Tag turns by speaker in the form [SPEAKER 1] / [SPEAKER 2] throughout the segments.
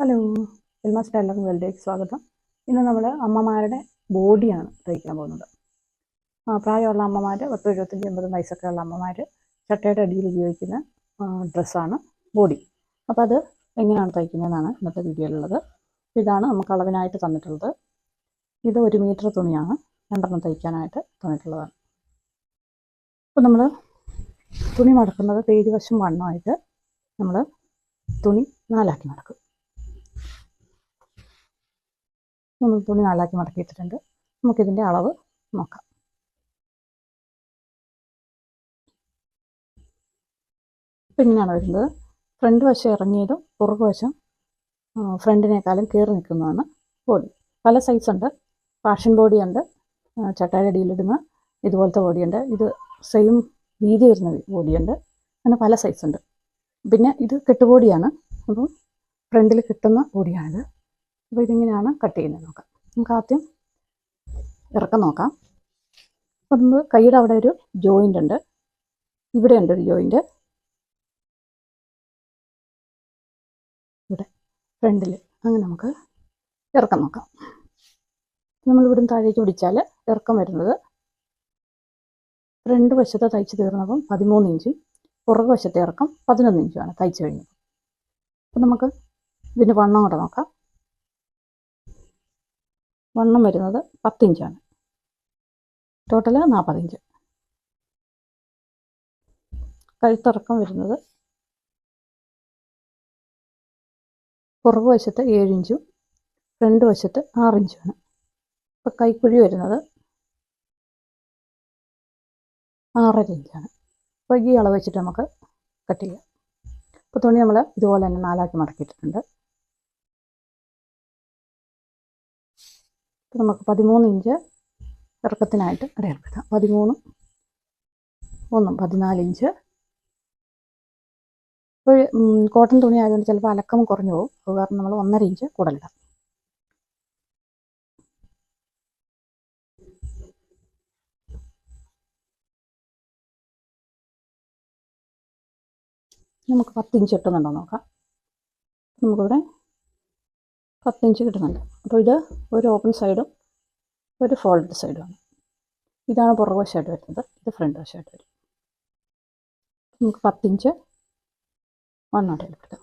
[SPEAKER 1] Hello, എൽമാസ് tailoring വേൾഡിലേക്ക് സ്വാഗതം. ഇന്ന് നമ്മൾ അമ്മമാരുടെ ബോഡിയാണ് തയ്ക്കാൻ പോകുന്നത്. പ്രായമുള്ള അമ്മമാർ 10, 75, 80 വയസ്സൊക്കെ ഉള്ള അമ്മമാർ ചട്ടയുടെ അടിയിൽ ഉപയോഗിക്കുന്ന ഡ്രസ്സാണ് ബോഡി. അപ്പോൾ അത് എങ്ങനെയാണ് തയ്ക്കുന്നതെന്നാണ് ഇന്നത്തെ വീഡിയോയിലുള്ളത്. ഇതാണ് നമുക്ക് അളവിനായിട്ട് തന്നിട്ടുള്ളത്. ഇത് 1 മീറ്റർ തുണിയാണ് 2 തയ്ക്കാനായിട്ട് തന്നിട്ടുള്ളതാണ്. അപ്പോൾ നമ്മൾ തുണി മടക്കുന്നത് പേജ് വശം വണ്ണമായിട്ട് നമ്മൾ തുണി 4 മടക്കും. നമ്മൾ തുണി 4 മടക്കിയിട്ടുണ്ട്. നമുക്കിതിൻ്റെ അളവ് നോക്കാം. ഇപ്പം ഇങ്ങനെയാണ് വരുന്നത്. ഫ്രണ്ട് വശം ഇറങ്ങിയതും പുറകു വശം ഫ്രണ്ടിനേക്കാളും കയറി നിൽക്കുന്നതാണ് ബോഡി. പല സൈസുണ്ട്. ഫാഷൻ ബോഡിയുണ്ട്, ചട്ടയുടെ അടിയിലിടുന്ന ഇതുപോലത്തെ ബോഡിയുണ്ട്, ഇത് സെയിം വീതി വരുന്ന ബോഡിയുണ്ട്, അങ്ങനെ പല സൈസുണ്ട്. പിന്നെ ഇത് കെട്ടുബോഡിയാണ്. അപ്പം ഫ്രണ്ടിൽ കിട്ടുന്ന ബോഡിയാണിത്. അപ്പോൾ ഇതിങ്ങനെയാണ് കട്ട് ചെയ്യുന്നത്. നോക്കാം. നമുക്ക് ആദ്യം ഇറക്കം നോക്കാം. അപ്പോൾ നമ്മൾ കൈയുടെ അവിടെ ഒരു ജോയിൻ്റ് ഉണ്ട്, ഇവിടെ ഉണ്ട് ഒരു ജോയിൻ്റ്, ഇവിടെ ഫ്രണ്ടിൽ. അങ്ങനെ നമുക്ക് ഇറക്കം നോക്കാം. നമ്മൾ ഇവിടുന്ന് താഴേക്ക് പിടിച്ചാൽ ഇറക്കം വരുന്നത് ഫ്രണ്ട് വശത്തെ തയ്ച്ച് തീർന്നപ്പം 13 ഇഞ്ചും പുറകു വശത്തെ ഇറക്കം 11 ഇഞ്ചുമാണ് തയ്ച്ച് കഴിഞ്ഞത്. അപ്പം നമുക്ക് ഇതിൻ്റെ വണ്ണം കൂടെ നോക്കാം. വണ്ണം വരുന്നത് 10 ഇഞ്ചാണ്. Total 40 inch. കഴുത്തിറക്കം വരുന്നത് പുറകു വശത്ത് 7 ഇഞ്ചും ഫ്രണ്ട് വശത്ത് 6 ഇഞ്ചുമാണ്. അപ്പോൾ കൈക്കുഴി വരുന്നത് 6.5 ഇഞ്ചാണ്. അപ്പോൾ ഈ അളവ് വെച്ചിട്ട് നമുക്ക് കട്ട് ചെയ്യാം. അപ്പോൾ തുണി നമ്മൾ ഇതുപോലെ തന്നെ 4 മടക്കിയിട്ടുണ്ട്. അപ്പോൾ നമുക്ക് 13 ഇഞ്ച് ഇറക്കത്തിനായിട്ട് അടയാളപ്പെടുത്താം. 13, 1, 14 ഇഞ്ച്. ഇപ്പോൾ കോട്ടൺ തുണി ആയതുകൊണ്ട് ചിലപ്പോൾ അലക്കം കുറഞ്ഞു പോകും. അത് കാരണം നമ്മൾ 1.5 ഇഞ്ച് കൂടുതലിടാം. നമുക്ക് 10 ഇഞ്ച് കിട്ടുന്നുണ്ടോ നോക്കാം. നമുക്കിവിടെ 10 ഇഞ്ച് കിട്ടുന്നുണ്ട്. അപ്പോൾ ഇത് ഒരു ഓപ്പൺ സൈഡും ഒരു ഫോൾഡ് സൈഡുമാണ്. ഇതാണ് പുറകു വശമായിട്ട് വരുന്നത്, ഇത് ഫ്രണ്ട് വശമായിട്ട് വരും. നമുക്ക് 10 ഇഞ്ച് വണ്ണോട്ട് എടുക്കാം.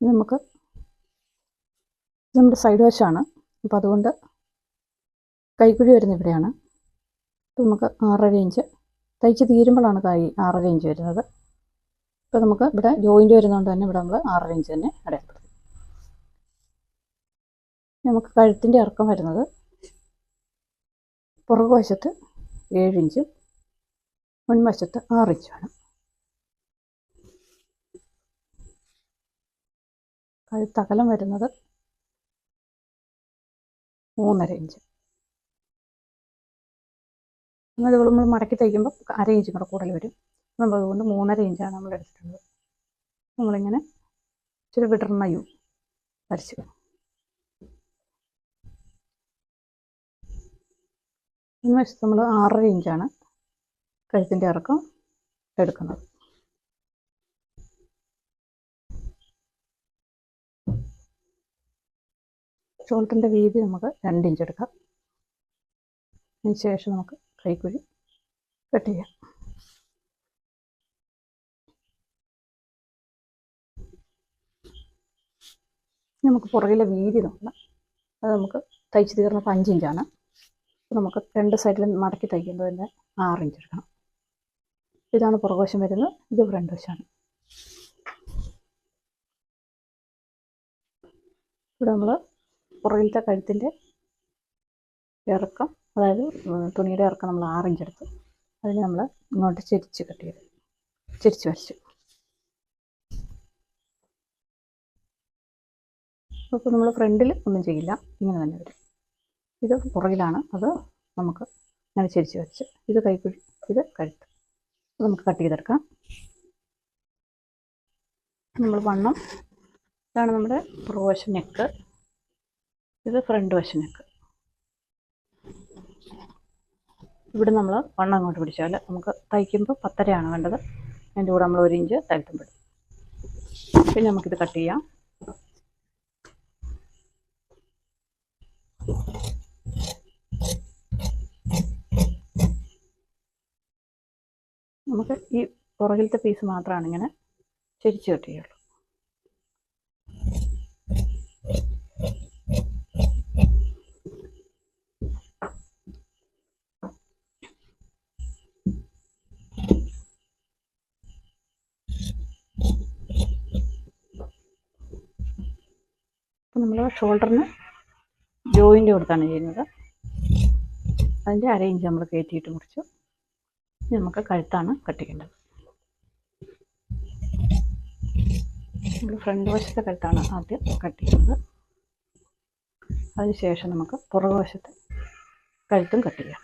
[SPEAKER 1] ഇത് നമ്മുടെ സൈഡ് വശമാണ്. അപ്പോൾ അതുകൊണ്ട് കൈക്കുഴി വരുന്ന ഇവിടെയാണ്. അപ്പോൾ നമുക്ക് 6.5 ഇഞ്ച് തയ്ച്ച് തീരുമ്പോഴാണ് 6.5 ഇഞ്ച് വരുന്നത്. ഇപ്പോൾ നമുക്ക് ഇവിടെ ജോയിൻ്റ് വരുന്നതുകൊണ്ട് തന്നെ ഇവിടെ നമ്മൾ 6.5 ഇഞ്ച് തന്നെ അടയാളപ്പെടുത്തും. നമുക്ക് കഴുത്തിൻ്റെ ഇറക്കം വരുന്നത് പുറകു വശത്ത് 7 ഇഞ്ചും മുൻവശത്ത് 6 ഇഞ്ചുമാണ്. കഴുത്തകലം വരുന്നത് 3.5 ഇഞ്ച്. എന്നാൽ നമ്മൾ മടക്കി തയ്ക്കുമ്പോൾ 1/2 ഇഞ്ചും കൂടെ കൂടുതൽ വരും. നമ്മൾ അതുകൊണ്ട് 3.5 ഇഞ്ചാണ് നമ്മൾ എടുത്തിട്ടുള്ളത്. നമ്മളിങ്ങനെ ഇച്ചിരി വിടർന്ന യു വരച്ചു. വശത്ത് നമ്മൾ 6.5 ഇഞ്ചാണ് കഴുത്തിൻ്റെ ഇറക്കം എടുക്കുന്നത്. ഷോൾഡറിൻ്റെ വീതി നമുക്ക് 2 ഇഞ്ച് എടുക്കാം. അതിന് ശേഷം നമുക്ക് കൈക്കുഴി കട്ട് ചെയ്യാം. നമുക്ക് പുറകിലെ വീതി നോക്കണം. അത് നമുക്ക് തയ്ച്ച് തീർന്നപ്പോൾ 5 ഇഞ്ചാണ്. അപ്പോൾ നമുക്ക് 2 സൈഡിലും മടക്കി തയ്ക്കുമ്പോൾ തന്നെ 6 ഇഞ്ച് എടുക്കണം. ഇതാണ് പുറകുവശം വരുന്നത്, ഇത് ഫ്രണ്ട് വശമാണ്. ഇവിടെ നമ്മൾ പുറകിലത്തെ കഴുത്തിൻ്റെ ഇറക്കം, അതായത് തുണിയുടെ ഇറക്കം നമ്മൾ 6 ഇഞ്ച് എടുത്തു. അതിന് നമ്മൾ ഇങ്ങോട്ട് ചെരിച്ച് കട്ട് ചെയ്ത് ചെരിച്ച് വരച്ചു. അപ്പോൾ നമ്മൾ ഫ്രണ്ടിൽ ഒന്നും ചെയ്യില്ല, ഇങ്ങനെ തന്നെ വരും. ഇത് പുറകിലാണ്, അത് നമുക്ക് ഇങ്ങനെ ചെരിച്ച് വരച്ച്. ഇത് കൈക്കുഴി, ഇത് കഴുത്ത്. നമുക്ക് കട്ട് ചെയ്തെടുക്കാം. നമ്മൾ വണ്ണം, ഇതാണ് നമ്മുടെ പുറകുവശം നെക്ക്, ഇത് ഫ്രണ്ട് വശം നെക്ക്. ഇവിടെ നമ്മൾ വണ്ണം അങ്ങോട്ട് പിടിച്ചാൽ നമുക്ക് തയ്ക്കുമ്പോൾ 10.5 വേണ്ടത്. അതിൻ്റെ കൂടെ നമ്മൾ 1 ഇഞ്ച് താഴ്ത്തും പിടും. പിന്നെ നമുക്കിത് കട്ട് ചെയ്യാം. നമുക്ക് ഈ പുറകിലത്തെ പീസ് മാത്രമാണ് ഇങ്ങനെ ചെരിച്ച് കട്ട് ചെയ്യുള്ളൂ. അപ്പോൾ നമ്മൾ ഷോൾഡറിന് ജോയിൻ്റ് കൊടുത്താണ് ചെയ്യുന്നത്. അതിൻ്റെ 1/2 ഇഞ്ച് നമ്മൾ കയറ്റിയിട്ട് മുറിച്ചു. ഇനി നമുക്ക് കഴുത്താണ് കട്ട് ചെയ്യേണ്ടത്. നമ്മൾ ഫ്രണ്ട് വശത്തെ കഴുത്താണ് ആദ്യം കട്ട് ചെയ്യുന്നത്. അതിനുശേഷം നമുക്ക് പുറകു വശത്തെ കഴുത്തും കട്ട് ചെയ്യാം.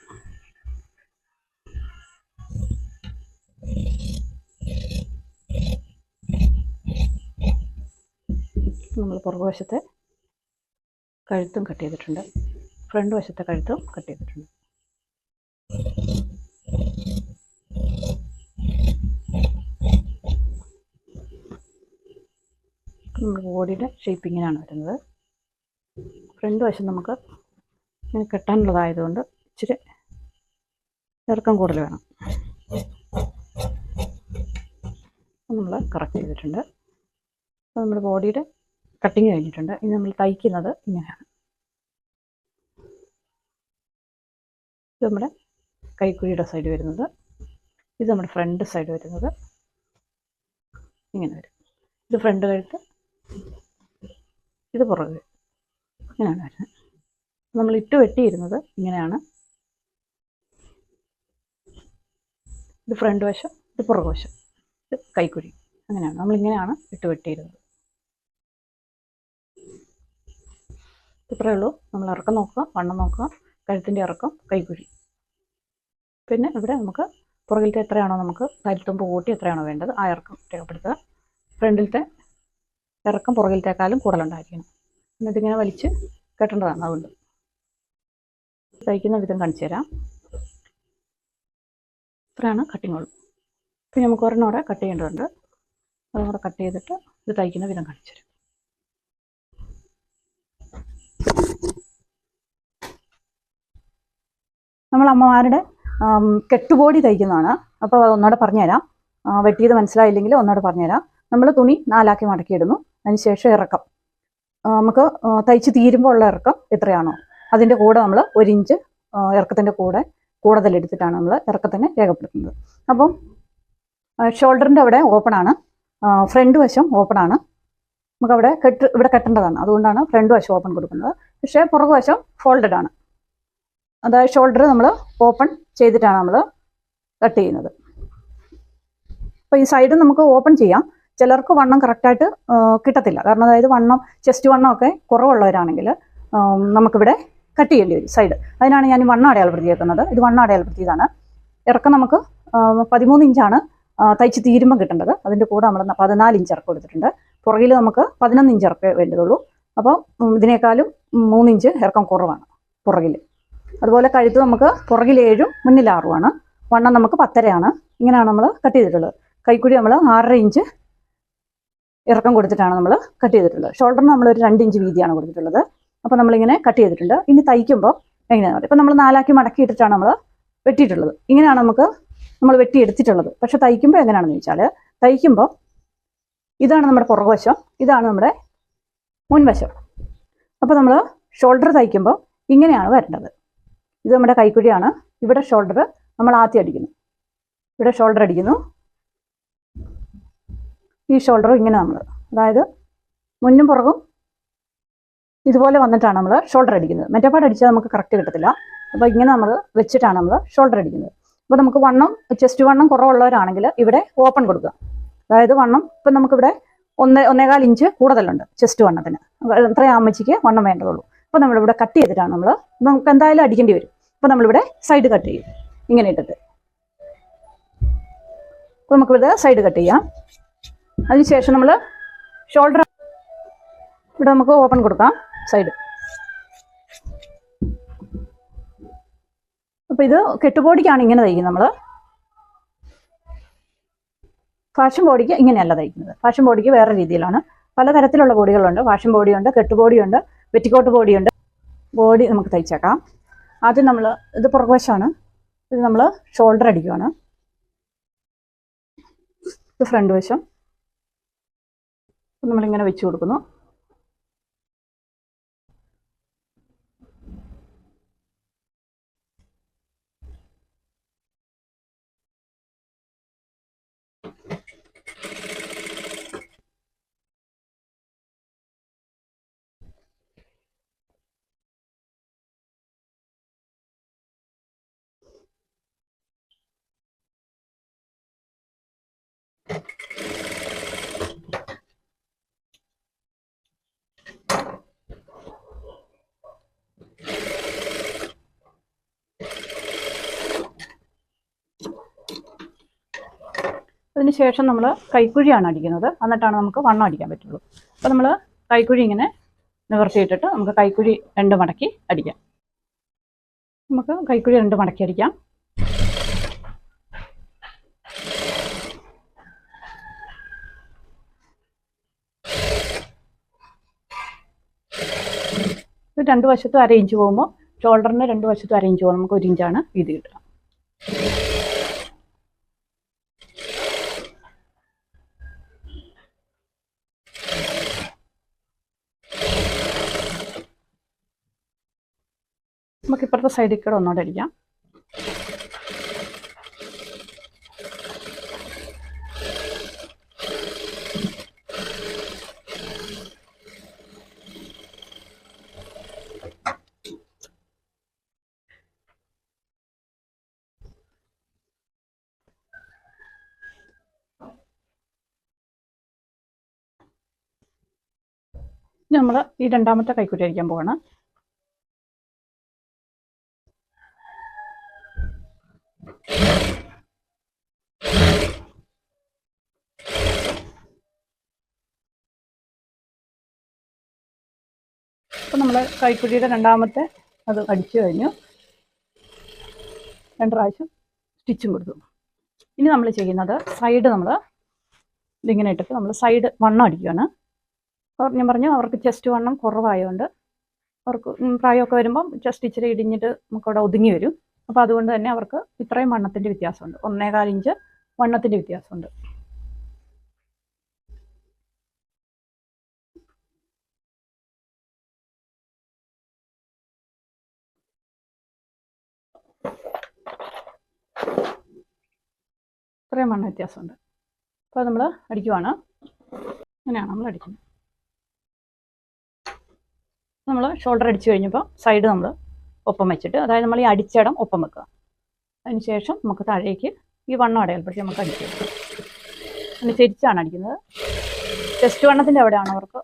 [SPEAKER 1] നമ്മൾ പുറകു വശത്തെ കഴുത്തും കട്ട് ചെയ്തിട്ടുണ്ട്. ഫ്രണ്ട് വശത്തെ കഴുത്തും കട്ട് ചെയ്തിട്ടുണ്ട്. നമ്മുടെ ബോഡിയുടെ ഷേപ്പിങ്ങിനാണ് വരുന്നത്. ഫ്രണ്ട് വശം നമുക്ക് ഇങ്ങനെ കെട്ടാനുള്ളതായതുകൊണ്ട് ഇച്ചിരി ഇറക്കം കൂടുതൽ വേണം. നമ്മൾ കറക്റ്റ് ചെയ്തിട്ടുണ്ട്. അപ്പോൾ നമ്മുടെ ബോഡിയുടെ കട്ടിങ് കഴിഞ്ഞിട്ടുണ്ട്. ഇനി നമ്മൾ തയ്ക്കുന്നത് ഇങ്ങനെയാണ്. ഇത് നമ്മുടെ കൈക്കുഴിയുടെ സൈഡ് വരുന്നത്. ഇത് നമ്മുടെ ഫ്രണ്ട് സൈഡ് വരുന്നത്. ഇങ്ങനെ വരും. ഇത് ഫ്രണ്ട് കഴുത്ത്, ഇത് പുറകെ, ഇങ്ങനെയാണ് വരുന്നത്. നമ്മൾ ഇട്ട് വെട്ടിയിരുന്നത് ഇങ്ങനെയാണ്. ഇത് ഫ്രണ്ട് വശം, ഇത് പുറകു വശം, ഇത് കൈക്കുഴി, അങ്ങനെയാണ് നമ്മളിങ്ങനെയാണ് ഇട്ട് വെട്ടിയിരുന്നത്. ഇത്രയേ ഉള്ളൂ. നമ്മൾ ഇറക്കം നോക്കുക, വണ്ണം നോക്കുക, കഴുത്തിൻ്റെ ഇറക്കം, കൈക്കുഴി. പിന്നെ ഇവിടെ നമുക്ക് പുറകിലത്തെ എത്രയാണോ നമുക്ക് കഴുത്തുമ്പ് കൂട്ടി എത്രയാണോ വേണ്ടത് ആ ഇറക്കം രേഖപ്പെടുത്തുക. ഫ്രണ്ടിലത്തെ ഇറക്കം പുറകിലത്തേക്കാളും കൂടുതലുണ്ടായിരിക്കണം. എന്നിട്ടിങ്ങനെ വലിച്ച് കെട്ടേണ്ടതാണ്. അതുകൊണ്ട് തയ്ക്കുന്ന വിധം കാണിച്ചു തരാം. ഇത്രയാണ് കട്ടിങ്ങുള്ളൂ. പിന്നെ നമുക്ക് ഒരെണ്ണം കൂടെ കട്ട് ചെയ്യേണ്ടതുണ്ട്. അതും കൂടെ കട്ട് ചെയ്തിട്ട് ഇത് തയ്ക്കുന്ന വിധം കാണിച്ചു തരാം. നമ്മൾ അമ്മമാരുടെ കെട്ടുബോഡി തയ്ക്കുന്നതാണ്. അപ്പോൾ ഒന്നുകൂടെ പറഞ്ഞുതരാം. വെട്ടിയത് മനസ്സിലായില്ലെങ്കിൽ ഒന്നുകൂടെ പറഞ്ഞുതരാം. നമ്മൾ തുണി 4 ആക്കി മടക്കിയിടുന്നു. അതിനുശേഷം ഇറക്കം നമുക്ക് തയ്ച്ച് തീരുമ്പോൾ ഉള്ള ഇറക്കം എത്രയാണോ അതിൻ്റെ കൂടെ നമ്മൾ 1 ഇഞ്ച് ഇറക്കത്തിൻ്റെ കൂടെ കൂടുതലെടുത്തിട്ടാണ് നമ്മൾ ഇറക്കത്തിനെ രേഖപ്പെടുത്തുന്നത്. അപ്പം ഷോൾഡറിൻ്റെ അവിടെ ഓപ്പണാണ്, ഫ്രണ്ട് വശം ഓപ്പണാണ്. നമുക്കവിടെ ഇവിടെ കെട്ടേണ്ടതാണ്. അതുകൊണ്ടാണ് ഫ്രണ്ട് വശം ഓപ്പൺ കൊടുക്കുന്നത്. പക്ഷേ പുറകു വശം ഫോൾഡഡ് ആണ്. അതായത് ഷോൾഡർ നമ്മൾ ഓപ്പൺ ചെയ്തിട്ടാണ് നമ്മൾ കട്ട് ചെയ്യുന്നത്. അപ്പോൾ ഈ സൈഡ് നമുക്ക് ഓപ്പൺ ചെയ്യാം. ചിലർക്ക് വണ്ണം കറക്റ്റായിട്ട് കിട്ടത്തില്ല. കാരണം അതായത് വണ്ണം ചെസ്റ്റ് വണ്ണമൊക്കെ കുറവുള്ളവരാണെങ്കിൽ നമുക്കിവിടെ കട്ട് ചെയ്യേണ്ടി വരും സൈഡ്. അതിനാണ് ഞാൻ വണ്ണം അടയാളപ്പെടുത്തിയേക്കുന്നത്. ഇത് വണ്ണം അടയാളപ്പെടുത്തിയതാണ്. ഇറക്കം നമുക്ക് 13 ഇഞ്ചാണ് തയ്ച്ച് തീരുമ്പോൾ കിട്ടേണ്ടത്. അതിൻ്റെ കൂടെ നമ്മൾ 14 ഇഞ്ച് ഇറക്കം എടുത്തിട്ടുണ്ട്. പുറകിൽ നമുക്ക് 11 ഇഞ്ച് ഇറക്കേ വേണ്ടതുള്ളൂ. അപ്പോൾ ഇതിനേക്കാളും 3 ഇഞ്ച് ഇറക്കം കുറവാണ് പുറകിൽ. അതുപോലെ കഴുത്ത് നമുക്ക് പുറകിൽ 7ഉം മുന്നിൽ 6ഉമാണ്. വണ്ണം നമുക്ക് 10.5 ഇങ്ങനെയാണ് നമ്മൾ കട്ട് ചെയ്തിട്ടുള്ളത്. കൈക്കുഴി നമ്മൾ 6.5 ഇഞ്ച് ഇറക്കം കൊടുത്തിട്ടാണ് നമ്മൾ കട്ട് ചെയ്തിട്ടുള്ളത്. ഷോൾഡറിന് നമ്മൾ ഒരു 2 ഇഞ്ച് വീതിയാണ് കൊടുത്തിട്ടുള്ളത്. അപ്പോൾ നമ്മളിങ്ങനെ കട്ട് ചെയ്തിട്ടുണ്ട്. ഇനി തയ്ക്കുമ്പോൾ എങ്ങനെയാണ്? ഇപ്പം നമ്മൾ 4 ആക്കി മടക്കിയിട്ടിട്ടാണ് നമ്മൾ വെട്ടിയിട്ടുള്ളത്. ഇങ്ങനെയാണ് നമ്മൾ വെട്ടിയെടുത്തിട്ടുള്ളത്. പക്ഷെ തയ്ക്കുമ്പോൾ എങ്ങനെയാണെന്ന് ചോദിച്ചാൽ, തയ്ക്കുമ്പോൾ ഇതാണ് നമ്മുടെ പുറകുവശം, ഇതാണ് നമ്മുടെ മുൻവശം. അപ്പോൾ നമ്മൾ ഷോൾഡർ തയ്ക്കുമ്പോൾ ഇങ്ങനെയാണ് വരേണ്ടത്. ഇത് നമ്മുടെ കൈക്കുഴിയാണ്. ഇവിടെ ഷോൾഡർ നമ്മൾ ആദ്യം അടിക്കുന്നു. ഇവിടെ ഷോൾഡർ അടിക്കുന്നു. ഈ ഷോൾഡർ ഇങ്ങനെ നമ്മൾ, അതായത് മുന്നും പുറകും ഇതുപോലെ വന്നിട്ടാണ് നമ്മൾ ഷോൾഡർ അടിക്കുന്നത്. മറ്റേപാട് അടിച്ചാൽ നമുക്ക് കറക്റ്റ് കിട്ടത്തില്ല. അപ്പോൾ ഇങ്ങനെ നമ്മൾ വെച്ചിട്ടാണ് നമ്മൾ ഷോൾഡർ അടിക്കുന്നത്. അപ്പോൾ നമുക്ക് വണ്ണം ചെസ്റ്റ് വണ്ണം കുറവുള്ളവരാണെങ്കിൽ ഇവിടെ ഓപ്പൺ കൊടുക്കുക. അതായത് വണ്ണം ഇപ്പം നമുക്കിവിടെ 1.25 ഇഞ്ച് കൂടുതലുണ്ട് ചെസ്റ്റ് വണ്ണത്തിന്. അത്രയും അമ്മച്ചിക്ക് വണ്ണം വേണ്ടതുള്ളൂ. അപ്പോൾ നമ്മളിവിടെ കട്ട് ചെയ്തിട്ടാണ് നമുക്ക് എന്തായാലും അടിക്കേണ്ടി വരും. അപ്പോൾ നമ്മളിവിടെ സൈഡ് കട്ട് ചെയ്യും ഇങ്ങനെ ഇട്ടിട്ട്. അപ്പോൾ നമുക്കിവിടെ സൈഡ് കട്ട് ചെയ്യാം. അതിനുശേഷം നമ്മൾ ഷോൾഡർ ഇവിടെ നമുക്ക് ഓപ്പൺ കൊടുക്കാം സൈഡ്. അപ്പോൾ ഇത് കെട്ടുബോഡിക്കാണ് ഇങ്ങനെ തയ്ക്കുന്നത് നമ്മൾ. ഫാഷൻ ബോഡിക്ക് ഇങ്ങനെയല്ല തയ്ക്കുന്നത്. ഫാഷൻ ബോഡിക്ക് വേറെ രീതിയിലാണ്. പലതരത്തിലുള്ള ബോഡികളുണ്ട്. ഫാഷൻ ബോഡിയുണ്ട്, കെട്ടുബോഡിയുണ്ട്, പെറ്റിക്കോട്ട് ബോഡിയുണ്ട്. ബോഡി നമുക്ക് തയ്ച്ചേക്കാം. ആദ്യം നമ്മൾ ഇത് പുറകുവശമാണ്. ഇത് നമ്മൾ ഷോൾഡർ അടിക്കുവാണ്. ഇത് ഫ്രണ്ട് വശം നമ്മളിങ്ങനെ വെച്ച് കൊടുക്കുന്നു. അതിനുശേഷം നമ്മൾ കൈക്കുഴിയാണ് അടിക്കുന്നത്. എന്നിട്ടാണ് നമുക്ക് വണ്ണം അടിക്കാൻ പറ്റുള്ളൂ. അപ്പോൾ നമ്മൾ കൈക്കുഴി ഇങ്ങനെ നിവർത്തിയിട്ടിട്ട് നമുക്ക് കൈക്കുഴി 2 മടക്കി അടിക്കാം. നമുക്ക് കൈക്കുഴി 2 മടക്കി അടിക്കാം. ഇത് 2 വശത്തും 1/2 ഇഞ്ച് പോകുമ്പോൾ ഷോൾഡറിൻ്റെ 2 വശത്തും 1/2 ഇഞ്ച് പോകും. നമുക്ക് 1 ഇഞ്ചാണ് വീതി കിട്ടുക. നമുക്ക് ഇപ്പുറത്തെ സൈഡിൽ കൂടെ ഒന്നുകൂടെ അടിക്കാം. ഇനി നമ്മൾ ഈ 2ാമത്തെ കൈക്കുഴി അടിക്കാൻ പോവാണ്. അപ്പോൾ നമ്മൾ കൈക്കുഴിയുടെ 2ാമത്തെ അത് അടിച്ചു കഴിഞ്ഞു. 2 പ്രാവശ്യം സ്റ്റിച്ചും കൊടുത്തു. ഇനി നമ്മൾ ചെയ്യുന്നത് സൈഡ് നമ്മൾ ഇതിങ്ങനെ ഇട്ടിട്ട് നമ്മൾ സൈഡ് വണ്ണം അടിക്കുകയാണ്. ഞാൻ പറഞ്ഞു അവർക്ക് ചെസ്റ്റ് വണ്ണം കുറവായതുകൊണ്ട് അവർക്ക് പ്രായമൊക്കെ വരുമ്പം ചെസ്റ്റ് ഇച്ചിരി ഇടിഞ്ഞിട്ട് നമുക്കവിടെ ഒതുങ്ങി വരും. അപ്പോൾ അതുകൊണ്ട് തന്നെ അവർക്ക് ഇത്രയും വണ്ണത്തിൻ്റെ വ്യത്യാസമുണ്ട്. 1.25 ഇഞ്ച് വണ്ണത്തിൻ്റെ വ്യത്യാസമുണ്ട്. ഇത്രയും വണ്ണം വ്യത്യാസമുണ്ട്. അപ്പോൾ നമ്മൾ അടിക്കുവാണ്. അങ്ങനെയാണ് നമ്മൾ അടിക്കുന്നത്. നമ്മൾ ഷോൾഡർ അടിച്ചു കഴിഞ്ഞപ്പോൾ സൈഡ് നമ്മൾ ഒപ്പം വെച്ചിട്ട്, അതായത് നമ്മൾ ഈ അടിച്ചിടം ഒപ്പം വെക്കുക. അതിനുശേഷം നമുക്ക് താഴേക്ക് ഈ വണ്ണം അടയാളപ്പെടുത്തി നമുക്ക് അടിച്ചു കൊടുക്കാം. അതിന് തിരിച്ചാണ് അടിക്കുന്നത്. ചെസ്റ്റ് വണ്ണത്തിൻ്റെ അവിടെയാണ് അവർക്ക്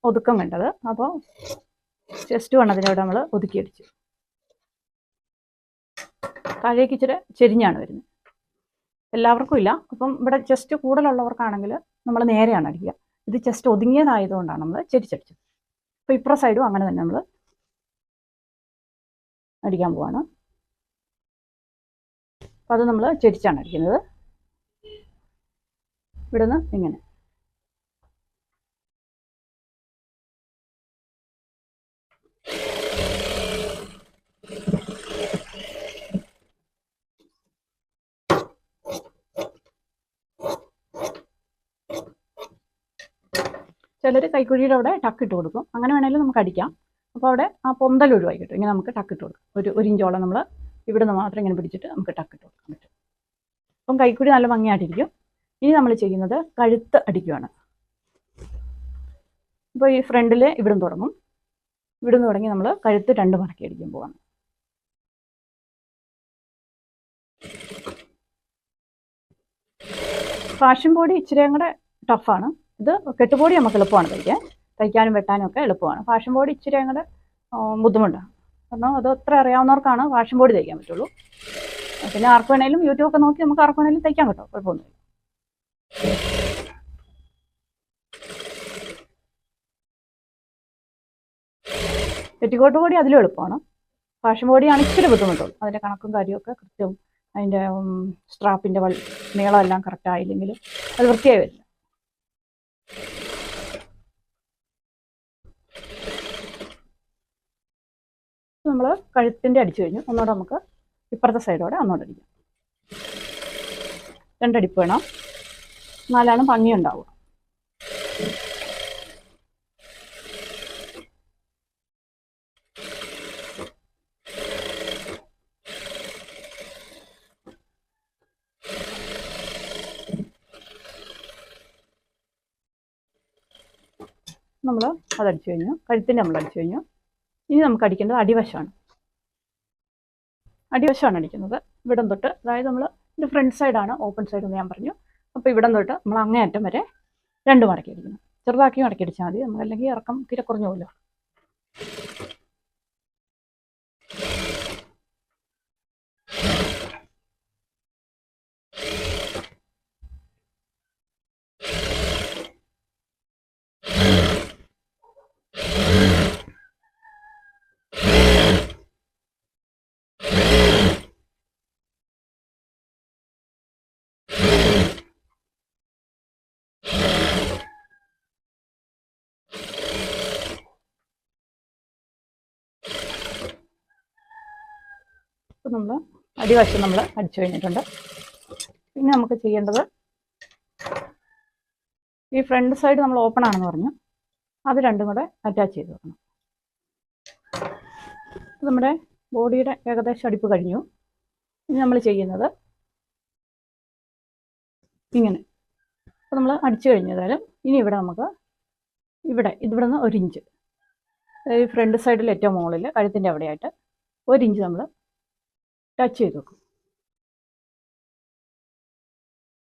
[SPEAKER 1] ഒതുക്കം വേണ്ടത്. അപ്പോൾ ചെസ്റ്റ് വണ്ണത്തിൻ്റെ അവിടെ നമ്മൾ ഒതുക്കി അടിച്ചു. താഴേക്ക് ഇച്ചിരി ചെരിഞ്ഞാണ് വരുന്നത്. എല്ലാവർക്കും ഇല്ല. അപ്പം ഇവിടെ ചെസ്റ്റ് കൂടുതലുള്ളവർക്കാണെങ്കിൽ നമ്മൾ നേരെയാണ് അടിക്കുക. ഇത് ചെസ്റ്റ് ഒതുങ്ങിയതായതുകൊണ്ടാണ് നമ്മൾ ചെരിച്ചടിച്ചത്. അപ്പോൾ ഇപ്പുറ സൈഡും അങ്ങനെ തന്നെ നമ്മൾ അടിക്കാൻ പോവാണ്. അപ്പോൾ അത് നമ്മൾ ചെരിച്ചാണ് അടിക്കുന്നത്. ഇവിടുന്ന് ഇങ്ങനെ. ചിലർ കൈക്കുഴിയുടെ അവിടെ ടക്കിട്ട് കൊടുക്കും. അങ്ങനെ വേണമെങ്കിലും നമുക്ക് അടിക്കാം. അപ്പോൾ അവിടെ ആ പൊന്തൽ ഒഴിവായി കിട്ടും. ഇങ്ങനെ നമുക്ക് ടക്കിട്ട് കൊടുക്കാം. ഒരു ഇഞ്ചോളം നമ്മൾ ഇവിടെ നിന്ന് മാത്രം ഇങ്ങനെ പിടിച്ചിട്ട് നമുക്ക് ടക്കിട്ട് കൊടുക്കാൻ പറ്റും. അപ്പം കൈക്കുഴി നല്ല ഭംഗിയായിട്ടിരിക്കും. ഇനി നമ്മൾ ചെയ്യുന്നത് കഴുത്ത് അടിക്കുകയാണ്. അപ്പോൾ ഈ ഫ്രണ്ടിൽ ഇവിടുന്ന് തുടങ്ങും. ഇവിടുന്ന് തുടങ്ങി നമ്മൾ കഴുത്ത് 2 മടക്കി അടിക്കാൻ പോവാണ്. ഫാഷൻ ബോഡി ഇച്ചിരിയും കൂടെ ടഫാണ്. ഇത് കെട്ടുബോഡി നമുക്ക് എളുപ്പമാണ് തയ്ക്കാനും വെട്ടാനും ഒക്കെ എളുപ്പമാണ്. ഫാഷൻ ബോഡി ഇച്ചിരിയും കൂടെ ബുദ്ധിമുട്ടാണ്. കാരണം അത് അത്ര അറിയാവുന്നവർക്കാണ് ഫാഷൻ ബോഡി തയ്ക്കാൻ പറ്റുള്ളൂ. പിന്നെ ആർക്ക് വേണേലും യൂട്യൂബൊക്കെ നോക്കി നമുക്ക് ആർക്ക് വേണേലും തയ്ക്കാൻ കിട്ടും. കുഴപ്പമൊന്നുമില്ല. പെറ്റിക്കോട്ട് ബോഡി അതിലും എളുപ്പമാണ്. ഫാഷൻ ബോഡിയാണ് ഇച്ചിരി ബുദ്ധിമുട്ടുള്ളൂ. അതിൻ്റെ കണക്കും കാര്യമൊക്കെ കൃത്യവും അതിൻ്റെ സ്ട്രാപ്പിൻ്റെ നീളമെല്ലാം കറക്റ്റ് ആയില്ലെങ്കിൽ അത് വൃത്തിയായി വരില്ല. നമ്മൾ കഴുത്തിൻ്റെ അടിച്ചു കഴിഞ്ഞു. ഒന്നുകൂടെ നമുക്ക് ഇപ്പുറത്തെ സൈഡോടെ ഒന്നുകൂടെ അടിക്കാം. 2 അടിപ്പ് വേണം, എന്നാലാണ് ഭംഗി ഉണ്ടാവുക. നമ്മൾ അതടിച്ചു കഴിഞ്ഞു, കഴുത്തിൻ്റെ നമ്മൾ അടിച്ചു കഴിഞ്ഞു. ഇനി നമുക്ക് അടിക്കേണ്ടത് അടിവശമാണ്. അടിവശമാണ് അടിക്കുന്നത്. ഇവിടം തൊട്ട്, അതായത് നമ്മൾ ഇതിൻ്റെ ഫ്രണ്ട് സൈഡാണ് ഓപ്പൺ സൈഡ് എന്ന് ഞാൻ പറഞ്ഞു. അപ്പോൾ ഇവിടം തൊട്ട് നമ്മൾ അങ്ങേയറ്റം വരെ 2 മടക്കി അടിക്കണം. ചെറുതാക്കി മടക്കി അടിച്ചാൽ മതി, നമ്മളല്ലെങ്കിൽ ഇറക്കം തീരെ കുറഞ്ഞു പോകില്ല. അപ്പോൾ നമ്മൾ അടിവശം നമ്മൾ അടിച്ചു കഴിഞ്ഞിട്ടുണ്ട്. പിന്നെ നമുക്ക് ചെയ്യേണ്ടത്, ഈ ഫ്രണ്ട് സൈഡ് നമ്മൾ ഓപ്പൺ ആണെന്ന് പറഞ്ഞു, അത് രണ്ടും കൂടെ അറ്റാച്ച് ചെയ്ത് വെക്കണം. നമ്മുടെ ബോഡിയുടെ ഏകദേശം അടിപ്പ് കഴിഞ്ഞു. ഇനി നമ്മൾ ചെയ്യുന്നത് ഇങ്ങനെ. അപ്പോൾ നമ്മൾ അടിച്ചു കഴിഞ്ഞതായാലും ഇനി ഇവിടെ നമുക്ക് ഇവിടെ നിന്ന് 1 ഇഞ്ച്, ഈ ഫ്രണ്ട് സൈഡിൽ ഏറ്റവും മുകളിൽ കഴുത്തിൻ്റെ അവിടെയായിട്ട് 1 ഇഞ്ച് നമ്മൾ ടച്ച് ചെയ്ത് വെക്കും.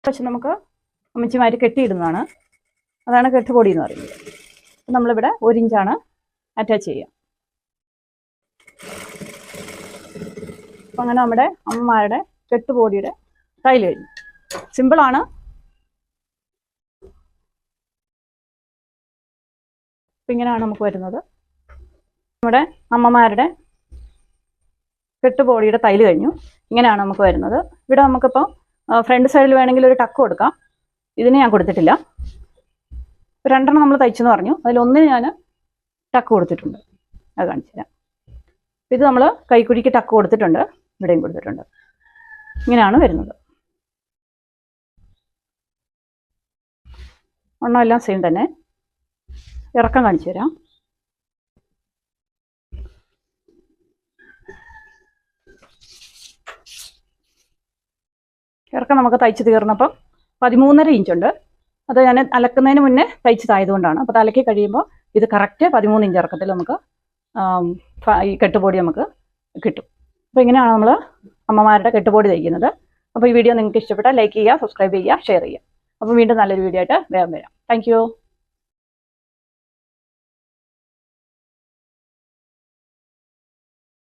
[SPEAKER 1] പക്ഷെ നമുക്ക് അമ്മച്ചിമാർ കെട്ടിയിടുന്നതാണ്, അതാണ് കെട്ടുപൊടി എന്ന് പറയുന്നത്. അപ്പം നമ്മളിവിടെ 1 ഇഞ്ചാണ് അറ്റാച്ച് ചെയ്യുക. അപ്പം അങ്ങനെ നമ്മുടെ അമ്മമാരുടെ കെട്ടുപൊടിയുടെ ടൈൽ കഴിഞ്ഞു. സിമ്പിളാണ്. അപ്പം ഇങ്ങനെയാണ് നമുക്ക് വരുന്നത്. നമ്മുടെ അമ്മമാരുടെ കെട്ടുപൊടിയുടെ തൈല് കഴിഞ്ഞു. ഇങ്ങനെയാണ് നമുക്ക് വരുന്നത്. ഇവിടെ നമുക്കിപ്പോൾ ഫ്രണ്ട് സൈഡിൽ വേണമെങ്കിൽ ഒരു ടക്ക് കൊടുക്കാം. ഇതിന് ഞാൻ കൊടുത്തിട്ടില്ല. 2 നമ്മൾ തയ്ച്ചെന്ന് പറഞ്ഞു, അതിലൊന്നിന് ഞാൻ ടക്ക് കൊടുത്തിട്ടുണ്ട്. അത് കാണിച്ചു തരാം. ഇത് നമ്മൾ കൈക്കുഴിക്ക് ടക്ക് കൊടുത്തിട്ടുണ്ട്, ഇവിടെയും കൊടുത്തിട്ടുണ്ട്. ഇങ്ങനെയാണ് വരുന്നത്. എല്ലാം സെയിം തന്നെ. ഇറക്കം കാണിച്ചു തരാം. ഇറക്കം നമുക്ക് തയ്ച്ച് തീർന്നപ്പം 13.5 ഇഞ്ചുണ്ട്. അത് ഞാൻ അലക്കുന്നതിന് മുന്നേ തയ്ച്ചതായതുകൊണ്ടാണ്. അപ്പോൾ അലക്കി കഴിയുമ്പോൾ ഇത് കറക്റ്റ് 13 ഇഞ്ച് ഇറക്കത്തിൽ നമുക്ക് ഈ കെട്ടുപൊടി നമുക്ക് കിട്ടും. അപ്പോൾ ഇങ്ങനെയാണ് നമ്മൾ അമ്മമാരുടെ കെട്ടുപൊടി തയ്ക്കുന്നത്. അപ്പോൾ ഈ വീഡിയോ നിങ്ങൾക്ക് ഇഷ്ടപ്പെട്ടാൽ ലൈക്ക് ചെയ്യുക, സബ്സ്ക്രൈബ് ചെയ്യുക, ഷെയർ ചെയ്യുക. അപ്പോൾ വീണ്ടും നല്ലൊരു വീഡിയോ ആയിട്ട് വേഗം വരാം. താങ്ക്